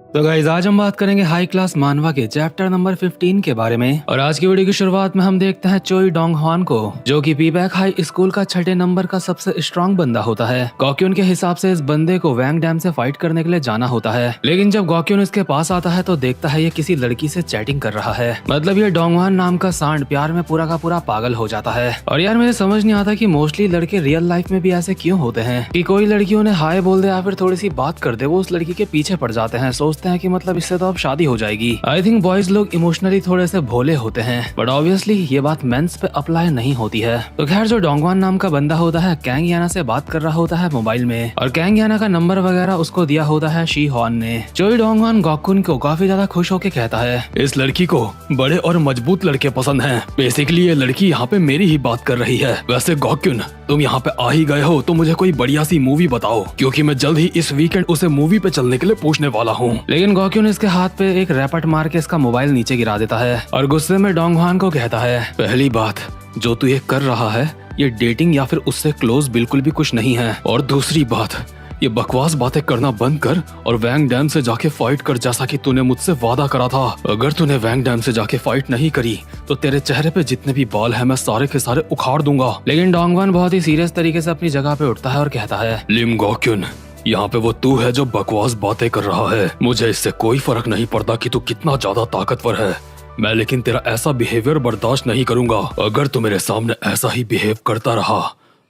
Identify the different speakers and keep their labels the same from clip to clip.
Speaker 1: तो गाइस आज हम बात करेंगे हाई क्लास मानवा के चैप्टर नंबर 15 के बारे में। और आज की वीडियो की शुरुआत में हम देखते हैं चोई डोंग हवान को, जो कि पीबैक हाई स्कूल का 6ठे नंबर का सबसे स्ट्रॉन्ग बंदा होता है। गॉक्यून के हिसाब से इस बंदे को वैंग डैम से फाइट करने के लिए जाना होता है, लेकिन जब गॉक्यून इसके पास आता है तो देखता है ये किसी लड़की से चैटिंग कर रहा है। मतलब ये डोंग हवान नाम का सांड प्यार में पूरा का पूरा पागल हो जाता है। और यार मुझे समझ नहीं आता कि मोस्टली लड़के रियल लाइफ में भी ऐसे क्यों होते हैं कि कोई लड़की उन्हें हाय बोल दे या फिर थोड़ी सी बात कर दे, वो उस लड़की के पीछे पड़ जाते हैं, सोचते हैं कि मतलब इससे तो अब शादी हो जाएगी। आई थिंक बॉयज लोग इमोशनली थोड़े से भोले होते हैं, बट ऑब्वियसली ये बात मेंस पे अप्लाई नहीं होती है। तो खैर जो डोंग हवान नाम का बंदा होता है कैंग याना से बात कर रहा होता है मोबाइल में, और कैंग याना का नंबर वगैरह उसको दिया होता है शी हॉन ने। चोई डोंग हवान गॉक्यून को काफी ज्यादा खुश होकर कहता है, इस लड़की को बड़े और मजबूत लड़के पसंद हैं। बेसिकली ये लड़की यहाँ पे मेरी ही बात कर रही है। वैसे गॉक्यून तुम यहाँ पे आ ही गए हो तो मुझे कोई बढ़िया सी मूवी बताओ, क्योंकि मैं जल्द ही इस वीकेंड उसे मूवी पे चलने के लिए पूछने वाला हूँ। लेकिन गॉक्यून इसके हाथ पे एक रैपट मार के इसका मोबाइल नीचे गिरा देता है और गुस्से में डोंग हवान को कहता है, पहली बात जो तू ये कर रहा है ये डेटिंग या फिर उससे क्लोज बिल्कुल भी कुछ नहीं है, और दूसरी बात ये बकवास बातें करना बंद कर और वैंग डैम से जाके फाइट कर, जैसा कि तूने मुझसे वादा करा था। अगर तूने वैंग डैम से जाके फाइट नहीं करी तो तेरे चेहरे पे जितने भी बाल हैं मैं सारे के सारे उखाड़ दूंगा। लेकिन डोंग हवान बहुत ही सीरियस तरीके से अपनी जगह पे उठता है और कहता है, लिम गॉक्यून यहाँ पे वो तू है जो बकवास बातें कर रहा है। मुझे इससे कोई फर्क नहीं पड़ता कि तू कितना ज्यादा ताकतवर है, मैं लेकिन तेरा ऐसा बिहेवियर बर्दाश्त नहीं करूंगा। अगर तू मेरे सामने ऐसा ही बिहेव करता रहा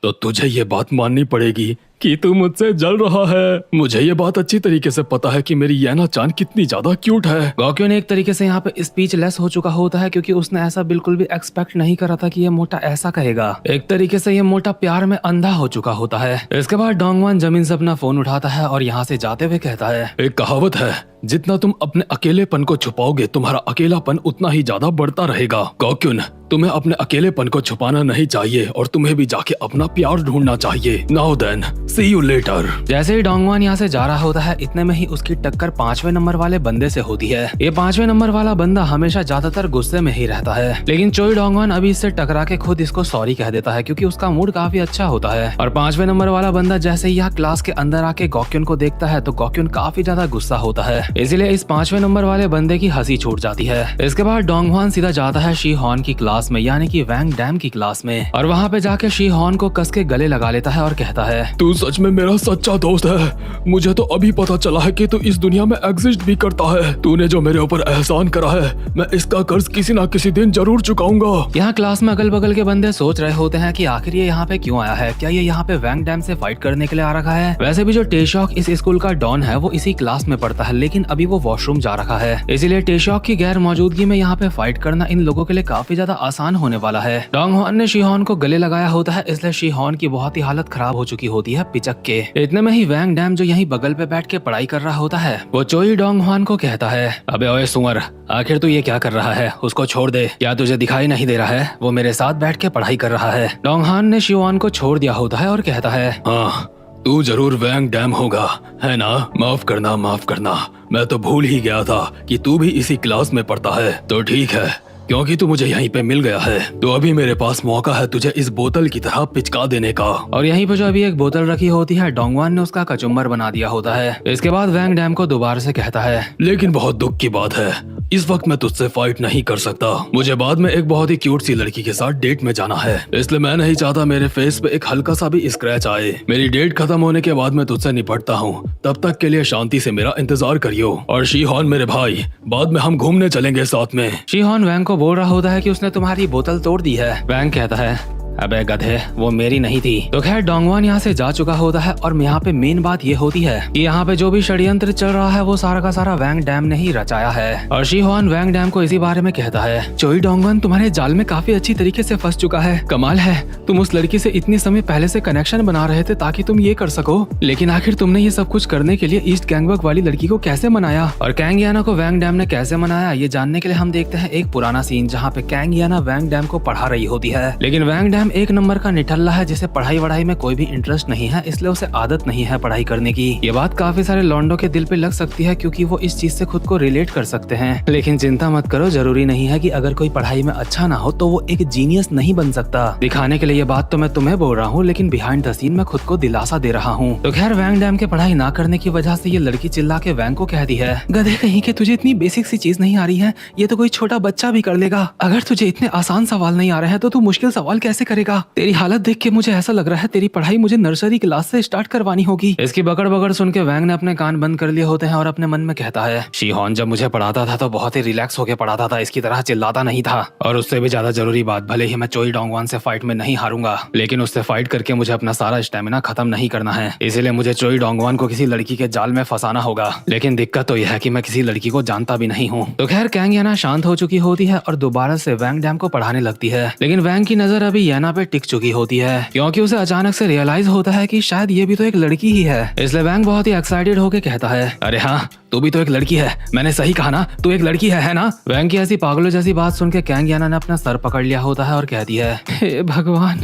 Speaker 1: तो तुझे ये बात माननी पड़ेगी कि तू मुझसे जल रहा है। मुझे ये बात अच्छी तरीके से पता है कि मेरी याना चान कितनी ज्यादा क्यूट है। गॉक्यून एक तरीके से यहाँ पे स्पीचलेस हो चुका होता है, क्योंकि उसने ऐसा बिल्कुल भी एक्सपेक्ट नहीं करा था कि ये मोटा ऐसा कहेगा। एक तरीके से ये मोटा प्यार में अंधा हो चुका होता है। इसके बाद डोंग हवान जमीन से अपना फोन उठाता है और यहाँ से जाते हुए कहता है, एक कहावत है, जितना तुम अपने अकेलेपन को छुपाओगे तुम्हारा अकेलापन उतना ही ज्यादा बढ़ता रहेगा। गॉक्यून तुम्हें अपने अकेलेपन को छुपाना नहीं चाहिए और तुम्हें भी जाके अपना प्यार ढूंढना चाहिए। Now then see you later. जैसे ही डोंग हवान यहाँ से जा रहा होता है इतने में ही उसकी टक्कर 5वें नंबर वाले बंदे से होती है। ये 5वें नंबर वाला बंदा हमेशा ज्यादातर गुस्से में ही रहता है, लेकिन चोई डोंग हवान अभी इससे टकरा के खुद इसको सॉरी कह देता है, क्योंकि उसका मूड काफी अच्छा होता है। और 5वें नंबर वाला बंदा जैसे ही यहाँ क्लास के अंदर आके गॉक्यून को देखता है तो गॉक्यून काफी ज्यादा गुस्सा होता है, इसलिए इस 5वें नंबर वाले बंदे की हंसी छूट जाती है। इसके बाद डोंग हवान सीधा जाता है शी हॉन की क्लास में, यानी कि वैंग डैम की क्लास में, और वहाँ पे जाके शी हॉन को कस के गले लगा लेता है और कहता है, तू सच में मेरा सच्चा दोस्त है। मुझे तो अभी पता चला है कि तू इस दुनिया में एग्जिस्ट भी करता है। तूने जो मेरे ऊपर एहसान करा है मैं इसका कर्ज किसी ना किसी दिन जरूर चुकाऊंगा। यहाँ क्लास में अगल बगल के बंदे सोच रहे होते हैं कि आखिर ये यहाँ पे क्यों आया है, क्या ये यहाँ पे वैंग डैम से फाइट करने के लिए आ रखा है। वैसे भी जो टेशॉक इस स्कूल का डॉन है वो इसी क्लास में पढ़ता है, लेकिन अभी वो वॉशरूम जा रखा है, इसीलिए टेशॉक की गैर मौजूदगी में यहाँ पे फाइट करना इन लोगों के लिए काफी ज्यादा आसान होने वाला है। डोंग हवान ने शी हॉन को गले लगाया होता है, इसलिए शी हॉन की बहुत ही हालत खराब हो चुकी होती है पिचक के। इतने में ही वैंग डैम जो यहीं बगल पे बैठ के पढ़ाई कर रहा होता है वो चोई डोंग हवान को कहता है, अबे ओए सुअर, आखिर तू ये क्या कर रहा है, उसको छोड़ दे। क्या तुझे दिखाई नहीं दे रहा है वो मेरे साथ बैठ के पढ़ाई कर रहा है। डोंग हवान ने शी हॉन को छोड़ दिया होता है और कहता है, हाँ तू जरूर वैंग डैम होगा है ना, माफ करना माफ करना, मैं तो भूल ही गया था कि तू भी इसी क्लास में पढ़ता है। तो ठीक है, क्योंकि तू मुझे यहीं पे मिल गया है तो अभी मेरे पास मौका है तुझे इस बोतल की तरह पिचका देने का। और यहीं पे जो अभी एक बोतल रखी होती है डोंग हवान ने उसका कचुम्बर बना दिया होता है। इसके बाद वैंग डैम को दोबारा से कहता है, लेकिन बहुत दुख की बात है इस वक्त मैं तुझसे फाइट नहीं कर सकता। मुझे बाद में एक बहुत ही क्यूट सी लड़की के साथ डेट में जाना है, इसलिए मैं नहीं चाहता मेरे फेस पे एक हल्का सा भी स्क्रैच आए। मेरी डेट खत्म होने के बाद मैं तुझसे निपटता हूँ, तब तक के लिए शांति से मेरा इंतजार करियो। और शी हॉन मेरे भाई, बाद में हम घूमने चलेंगे साथ में। शी हॉन वैंग को बोल रहा होता है कि उसने तुम्हारी बोतल तोड़ दी है। वैंग कहता है, अबे गधे वो मेरी नहीं थी। तो खैर डोंग हवान यहाँ से जा चुका होता है, और यहाँ पे मेन बात ये होती है कि यहाँ पे जो भी षड्यंत्र चल रहा है वो सारा का सारा वैंग डैम ने ही रचाया है। और शी हॉन वैंग डैम को इसी बारे में कहता है, चोई डोंग हवान तुम्हारे जाल में काफी अच्छी तरीके से फंस चुका है। कमाल है, तुम उस लड़की से इतनी समय पहले से कनेक्शन बना रहे थे ताकि तुम ये कर सको, लेकिन आखिर तुमने ये सब कुछ करने के लिए ईस्ट गैंगबक वाली लड़की को कैसे मनाया, और कैंग याना को वैंग डैम ने कैसे मनाया, ये जानने के लिए हम देखते हैं एक पुराना सीन जहाँ पे कैंग याना वैंग डैम को पढ़ा रही होती है। लेकिन वैंग डैम डैम एक नंबर का निठल्ला है जिसे पढ़ाई वढ़ाई में कोई भी इंटरेस्ट नहीं है, इसलिए उसे आदत नहीं है पढ़ाई करने की। ये बात काफी सारे लौंडों के दिल पे लग सकती है क्योंकि वो इस चीज से खुद को रिलेट कर सकते हैं। लेकिन चिंता मत करो, जरूरी नहीं है कि अगर कोई पढ़ाई में अच्छा ना हो तो वो एक जीनियस नहीं बन सकता। दिखाने के लिए ये बात तो मैं तुम्हें बोल रहा हूँ, लेकिन बिहाइंड द सीन मैं खुद को दिलासा दे रहा हूँ। तो खैर वैंग डैम के पढ़ाई ना करने की वजह से ये लड़की चिल्ला के वैंग को कहती है, गधे कहीं के तुझे इतनी बेसिक सी चीज नहीं आ रही है, ये तो कोई छोटा बच्चा भी कर लेगा। अगर तुझे इतने आसान सवाल नहीं आ रहे हैं तो तू मुश्किल सवाल कैसे करेगा? तेरी हालत देख के मुझे ऐसा लग रहा है तेरी पढ़ाई मुझे नर्सरी क्लास से स्टार्ट करवानी होगी। इसकी बकड़ बकड़ सुन के वैंग ने अपने कान बंद कर लिए होते हैं और अपने मन में कहता है, शिहोन जब मुझे पढ़ाता था तो बहुत ही रिलैक्स होकर पढ़ाता था, इसकी तरह चिल्लाता नहीं था। और उससे भी ज्यादा जरूरी बात, भले ही मैं चोई डोंगवान से फाइट में नहीं हारूंगा, लेकिन उससे फाइट करके मुझे अपना सारा स्टेमिना खत्म नहीं करना है। इसीलिए मुझे चोई डोंगवान को किसी लड़की के जाल में फंसाना होगा। लेकिन दिक्कत तो यह है कि मैं किसी लड़की को जानता भी नहीं हूँ। तो खैर कैंग याना शांत हो चुकी होती है और दोबारा से वैंग डैम को पढ़ाने लगती है। लेकिन वैंग की नजर अभी याना पे टिक चुकी होती है क्योंकि उसे अचानक से रियलाइज होता है कि शायद ये भी तो एक लड़की ही है। इसलिए वैंग बहुत ही एक्साइटेड होकर कहता है, अरे हाँ तू भी तो एक लड़की है, मैंने सही कहा ना, तू एक लड़की है ना? वैंग की ऐसी पागलों जैसी बात सुन के कैंग याना ने अपना सर पकड़ लिया होता है और कहती है, हे भगवान,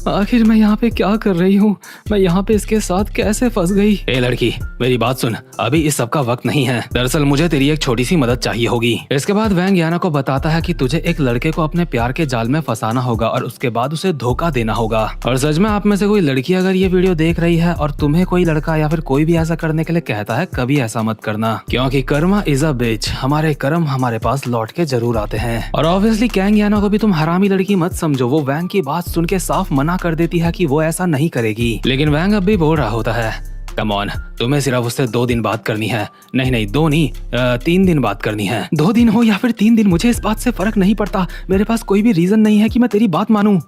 Speaker 1: आखिर मैं यहाँ पे क्या कर रही हूँ? मैं यहाँ पे इसके साथ कैसे फंस गई? ए लड़की मेरी बात सुन, अभी इस सब का वक्त नहीं है। दरअसल मुझे तेरी एक छोटी सी मदद चाहिए होगी। इसके बाद वैंग याना को बताता है कि तुझे एक लड़के को अपने प्यार के जाल में फंसाना होगा और उसके बाद उसे धोखा देना होगा। और सच में आप में से कोई लड़की अगर ये वीडियो देख रही है और तुम्हें कोई लड़का या फिर कोई भी ऐसा करने के लिए कहता है, कभी ऐसा मत करना, क्योंकि कर्मा इज अ बिच, हमारे कर्म हमारे पास लौट के जरूर आते हैं। और ऑब्वियसली कैंग याना को भी तुम हरामी लड़की मत समझो। वो वैंग की बात सुन के साफ मना कर देती है कि वो ऐसा नहीं करेगी। लेकिन वैंग अब भी बोल रहा होता है, कम ऑन, तुम्हें सिर्फ उससे 2 दिन बात करनी है। नहीं 2 नहीं 3 दिन बात करनी है। 2 दिन हो या फिर 3 दिन, मुझे इस बात से फर्क नहीं पड़ता। मेरे पास कोई भी रीजन नहीं है कि मैं तेरी बात मानूं।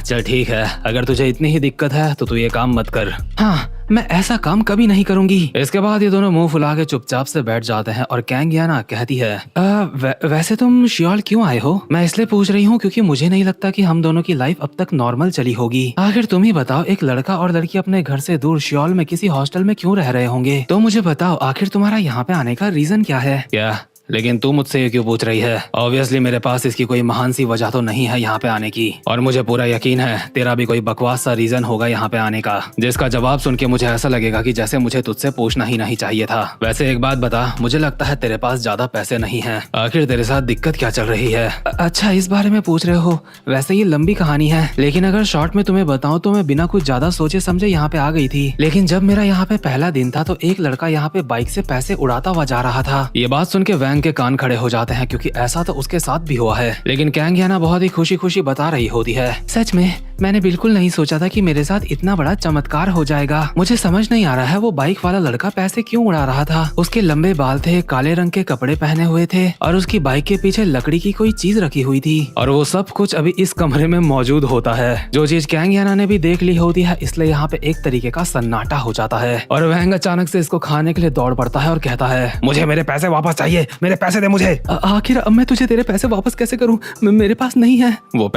Speaker 1: चल ठीक है, अगर तुझे इतनी ही दिक्कत है तो तू ये काम मत कर। हाँ मैं ऐसा काम कभी नहीं करूंगी। इसके बाद ये दोनों मुंह फुला के चुपचाप से बैठ जाते हैं और कैंग याना कहती है, वैसे तुम शियोल क्यों आए हो? मैं इसलिए पूछ रही हूँ क्योंकि मुझे नहीं लगता कि हम दोनों की लाइफ अब तक नॉर्मल चली होगी। आखिर तुम ही बताओ, एक लड़का और लड़की अपने घर से दूर शियोल में किसी हॉस्टल में क्यों रह रहे होंगे? तो मुझे बताओ आखिर तुम्हारा यहाँ पे आने का रीजन क्या है? क्या लेकिन तू मुझसे ये क्यों पूछ रही है? ऑब्वियसली मेरे पास इसकी कोई महान सी वजह तो नहीं है यहाँ पे आने की, और मुझे पूरा यकीन है तेरा भी कोई बकवास सा रीजन होगा यहाँ पे आने का, जिसका जवाब सुन के मुझे ऐसा लगेगा कि जैसे मुझे तुझसे पूछना ही नहीं चाहिए था। वैसे एक बात बता, मुझे लगता है तेरे पास ज्यादा पैसे नहीं है। आखिर तेरे साथ दिक्कत क्या चल रही है? अच्छा इस बारे में पूछ रहे हो? वैसे ये लंबी कहानी है, लेकिन अगर शॉर्ट में तुम्हें बताऊँ तो मैं बिना कुछ ज्यादा सोचे समझे यहाँ पे आ गई थी। लेकिन जब मेरा यहाँ पे पहला दिन था तो एक लड़का यहाँ पे बाइक से पैसे उड़ाता हुआ जा रहा था। ये बात सुन के वैंग के कान खड़े हो जाते हैं क्योंकि ऐसा तो उसके साथ भी हुआ है। लेकिन कैंग याना बहुत ही खुशी खुशी बता रही होती है, सच में मैंने बिल्कुल नहीं सोचा था कि मेरे साथ इतना बड़ा चमत्कार हो जाएगा। मुझे समझ नहीं आ रहा है वो बाइक वाला लड़का पैसे क्यों उड़ा रहा था। उसके लंबे बाल थे, काले रंग के कपड़े पहने हुए थे और उसकी बाइक के पीछे लकड़ी की कोई चीज रखी हुई थी। और वो सब कुछ अभी इस कमरे में मौजूद होता है, जो चीज कैंग याना ने भी देख ली होती है। इसलिए यहाँ पे एक तरीके का सन्नाटा हो जाता है और वैंग अचानक से इसको खाने के लिए दौड़ पड़ता है और कहता है, मुझे मेरे पैसे वापस चाहिए, मेरे पैसे दे मुझे। आखिर अब मैं तुझे तेरे पैसे वापस कैसे करूं? मेरे पास नहीं है। वो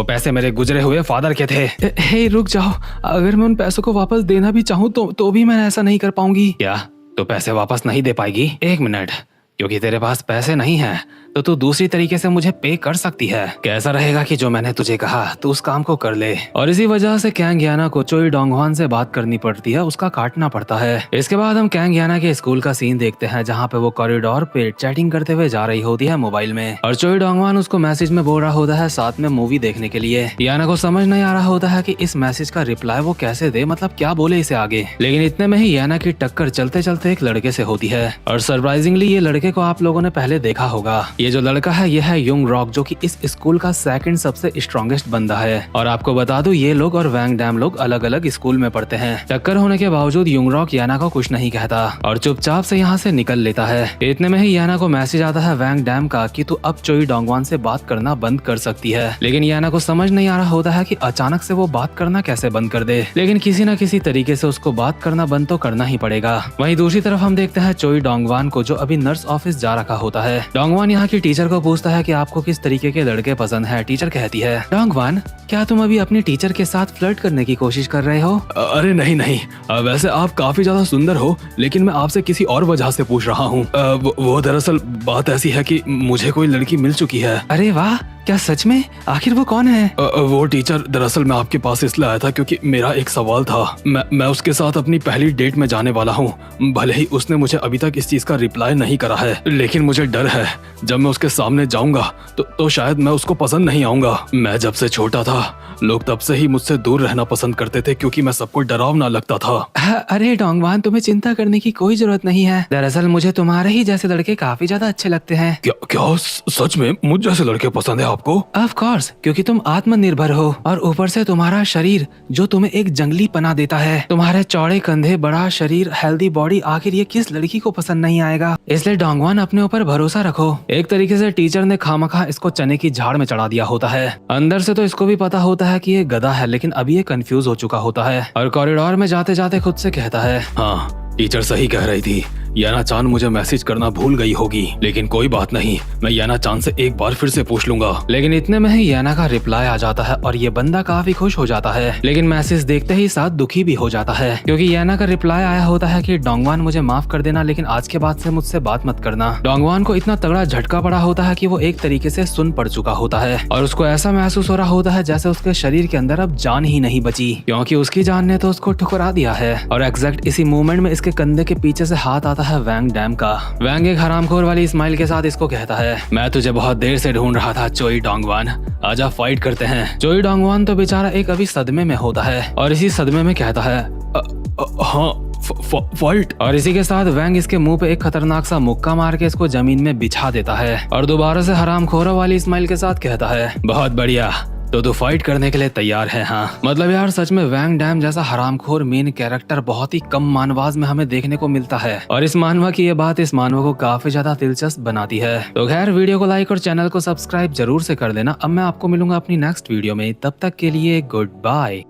Speaker 1: पैसे मेरे गुजरे हुए फादर के थे। हे रुक जाओ, अगर मैं उन पैसों को वापस देना भी चाहूँ तो भी मैं ऐसा नहीं कर पाऊंगी। क्या तो पैसे वापस नहीं दे पाएगी? 1 मिनट, क्योंकि तेरे पास पैसे नहीं है तो तू दूसरी तरीके से मुझे पे कर सकती है। कैसा रहेगा कि जो मैंने तुझे कहा तू उस काम को कर ले। और इसी वजह से कैंग याना को चोई डोंगवान से बात करनी पड़ती है, उसका काटना पड़ता है। इसके बाद हम कैंग याना के स्कूल का सीन देखते हैं जहाँ पे वो कॉरिडोर पे चैटिंग करते हुए जा रही होती है मोबाइल में, और चोई डोंगवान उसको मैसेज में बोल रहा होता है साथ में मूवी देखने के लिए। याना को समझ नहीं आ रहा होता है कि इस मैसेज का रिप्लाई वो कैसे दे, मतलब क्या बोले इसे आगे। लेकिन इतने में ही याना की टक्कर चलते चलते एक लड़के से होती है, और सरप्राइजिंगली ये लड़के को आप लोगों ने पहले देखा होगा। ये जो लड़का है है युंग रॉक, जो कि इस स्कूल का 2nd सबसे स्ट्रॉन्गेस्ट बंदा है। और आपको बता दूं ये लोग और वैंग डैम लोग अलग अलग स्कूल में पढ़ते हैं। टक्कर होने के बावजूद युंग रॉक याना को कुछ नहीं कहता और चुपचाप से यहाँ से निकल लेता है। इतने में ही याना को मैसेज आता है वैंग डैम का कि तू अब चोई डोंगवान से बात करना बंद कर सकती है। लेकिन याना को समझ नहीं आ रहा होता है कि अचानक से वो बात करना कैसे बंद कर दे, लेकिन किसी न किसी तरीके से उसको बात करना बंद तो करना ही पड़ेगा। वहीं दूसरी तरफ हम देखते हैं चोई डोंगवान को, जो अभी नर्स ऑफिस जा रखा होता है। डोंगवान यहाँ की टीचर को पूछता है कि आपको किस तरीके के लड़के पसंद है। टीचर कहती है, डोंगवान क्या तुम अभी अपनी टीचर के साथ फ्लर्ट करने की कोशिश कर रहे हो?
Speaker 2: अरे नहीं, वैसे आप काफी ज्यादा सुंदर हो, लेकिन मैं आपसे किसी और वजह से पूछ रहा हूँ। वो दरअसल बात ऐसी है कि मुझे कोई लड़की मिल चुकी है।
Speaker 1: अरे वाह, क्या सच में? आखिर वो कौन है?
Speaker 2: वो टीचर, दरअसल मैं आपके पास इसलिए आया था क्योंकि मेरा एक सवाल था। मैं उसके साथ अपनी पहली डेट में जाने वाला हूँ। भले ही उसने मुझे अभी तक इस चीज का रिप्लाई नहीं करा है, लेकिन मुझे डर है जब मैं उसके सामने जाऊंगा तो शायद मैं उसको पसंद नहीं आऊंगा। मैं जब से छोटा था लोग तब से ही मुझसे दूर रहना पसंद करते थे क्योंकि मैं सबको डरावना लगता था।
Speaker 1: अरे डोंगवान, तुम्हें चिंता करने की कोई जरूरत नहीं है। दरअसल मुझे तुम्हारे ही जैसे लड़के काफी ज्यादा अच्छे लगते हैं।
Speaker 2: क्या सच में मुझ जैसे लड़के पसंद है आपको?
Speaker 1: ऑफ कोर्स, क्योंकि तुम आत्मनिर्भर हो और ऊपर से तुम्हारा शरीर जो तुम्हें एक जंगली पना देता है। तुम्हारे चौड़े कंधे, बड़ा शरीर, हेल्दी बॉडी, आखिर ये किस लड़की को पसंद नहीं आएगा? इसलिए डोंगवान, अपने ऊपर भरोसा रखो। एक तरीके से टीचर ने खामखा इसको चने की झाड़ में चढ़ा दिया होता है। अंदर से तो इसको भी पता होता है कि ये गधा है, लेकिन अभी ये कंफ्यूज हो चुका होता है और कॉरिडोर में जाते जाते खुद से कहता है,
Speaker 2: हाँ, टीचर सही कह रही थी। याना चान मुझे मैसेज करना भूल गई होगी, लेकिन कोई बात नहीं, मैं याना चान से एक बार फिर से पूछ लूंगा।
Speaker 1: लेकिन इतने में ही याना का रिप्लाई आ जाता है और ये बंदा काफी खुश हो जाता है, लेकिन मैसेज देखते ही साथ दुखी भी हो जाता है क्योंकि याना का रिप्लाई आया होता है कि डोंगवान, मुझे माफ कर देना, लेकिन आज के बाद से मुझसे बात मत करना। डोंगवान को इतना तगड़ा झटका पड़ा होता है कि वो एक तरीके से सुन पड़ चुका होता है और उसको ऐसा महसूस हो रहा होता है जैसे उसके शरीर के अंदर अब जान ही नहीं बची, क्योंकि उसकी जान ने तो उसको ठुकरा दिया है। और एग्जैक्ट इसी मोमेंट में इसके कंधे के पीछे से हाथ आता है वैंग डैम का। वैंग एक हरामखोर वाली स्माइल के साथ इसको कहता है, मैं तुझे बहुत देर से ढूंढ रहा था चोई डोंगवान, आजा फाइट करते हैं। चोई डोंगवान तो बेचारा एक अभी सदमे में होता है और इसी सदमे में कहता है,
Speaker 2: हाँ, फाइट।
Speaker 1: और इसी के साथ वैंग इसके मुंह पे एक खतरनाक सा मुक्का मार के इसको जमीन में बिछा देता है और दोबारा से हरामखोरों वाली स्माइल के साथ कहता है, बहुत बढ़िया, तो तू फाइट करने के लिए तैयार है? हाँ। मतलब यार सच में वैंग डैम जैसा हरामखोर मेन कैरेक्टर बहुत ही कम मानवाज में हमें देखने को मिलता है और इस मानवा की ये बात इस मानवा को काफी ज्यादा दिलचस्प बनाती है। तो खैर, वीडियो को लाइक और चैनल को सब्सक्राइब जरूर से कर देना। अब मैं आपको मिलूंगा अपनी नेक्स्ट वीडियो में, तब तक के लिए गुड बाय।